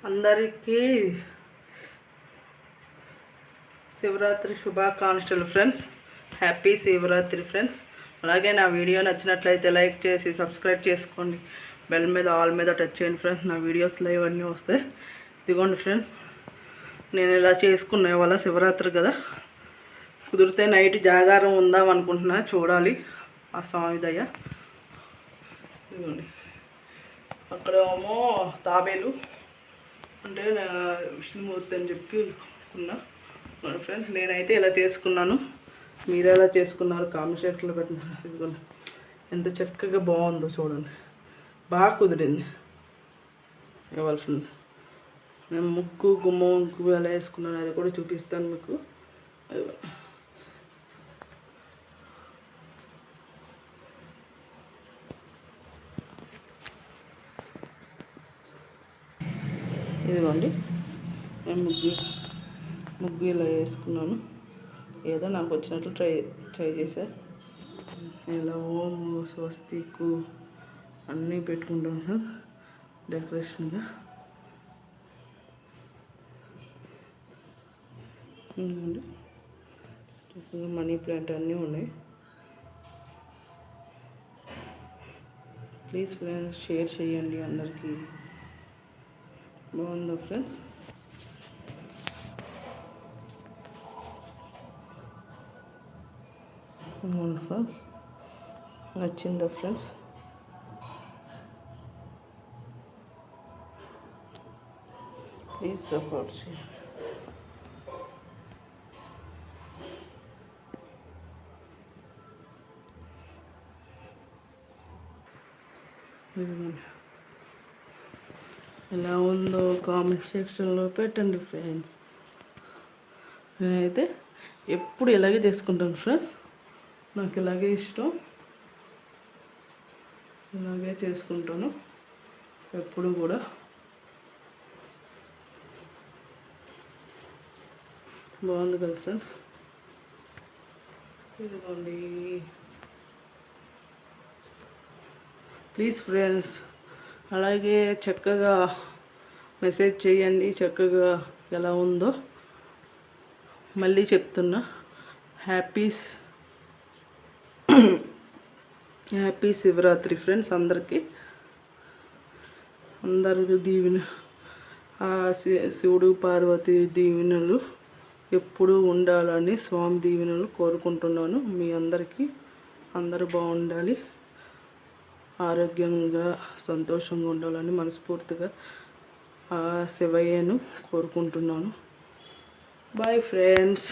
అందరికీ శివరాత్రి శుభాకాంక్షలు friends. Happy Shivaratri friends. అలాగే నా వీడియో నచ్చినట్లయితే లైక్ చేసి సబ్స్క్రైబ్ చేసుకోండి. బెల్ మీద ఆల్ మీద టచ్ చేయండి ఫ్రెండ్స్. నా వీడియోస్ లైవ్ అన్నీ వస్తాయి. ఇదిగోండి ఫ్రెండ్స్, నేను ఇలా చేసుకున్నా. ఇవాళ శివరాత్రి కదా, కుదిరితే నైట్ జాగారం ఉందాం అనుకుంటున్నా. చూడాలి ఆ స్వామి దయ. ఇదిగోండి, అక్కడ ఏమో తాబేలు అంటే విష్ణుమూర్తి అని చెప్పి అనుకున్నా ఫ్రెండ్స్. నేనైతే ఇలా చేసుకున్నాను. మీరు ఎలా చేసుకున్నారు కామెంట్ సెక్షన్లో పెట్టండి. ఇదిగోండి ఎంత చక్కగా బాగుందో చూడండి. బాగా కుదిరింది. ఇవ్వాల్సింది నేను ముగ్గు ముగ్గు ఎలా వేసుకున్నాను అది కూడా చూపిస్తాను మీకు. ఇదిగోండి, నేను ముగ్గు ఇలా వేసుకున్నాను. ఏదో నాకు వచ్చినట్లు ట్రై చేశా. ఇలా ఓము స్వస్తికు అన్నీ పెట్టుకుంటాను సార్ డెకరేషన్గా. ఇదిగోండి, చక్కగా మనీ ప్లాంట్ అన్నీ ఉన్నాయి. ప్లీజ్ ఫ్రెండ్స్ షేర్ చేయండి అందరికీ. బాగుందా ఫ్రెండ్స్? నచ్చిందా ఫ్రెండ్స్? ప్లీజ్ సపోర్ట్ చేయండి. ఎలా ఉందో కామెంట్ సెక్షన్లో పెట్టండి ఫ్రెండ్స్. నేనైతే ఎప్పుడు ఇలాగే చేసుకుంటాను ఫ్రెండ్స్. నాకు ఇలాగే ఇష్టం. ఇలాగే చేసుకుంటాను ఎప్పుడు కూడా. బాగుంది కదా ఫ్రెండ్స్? ఇదిగోండి, ప్లీజ్ ఫ్రెండ్స్ అలాగే చక్కగా మెసేజ్ చేయండి. చక్కగా ఎలా ఉందో మళ్ళీ చెప్తున్నా. Happy Shivaratri friends. అందరికీ దీవెన, శివుడు పార్వతి దీవెనలు ఎప్పుడూ ఉండాలని స్వామి దీవెనలు కోరుకుంటున్నాను. మీ అందరికీ అందరూ బాగుండాలి, ఆరోగ్యంగా సంతోషంగా ఉండాలని మనస్ఫూర్తిగా శివయ్యను కోరుకుంటున్నాను. Bye friends.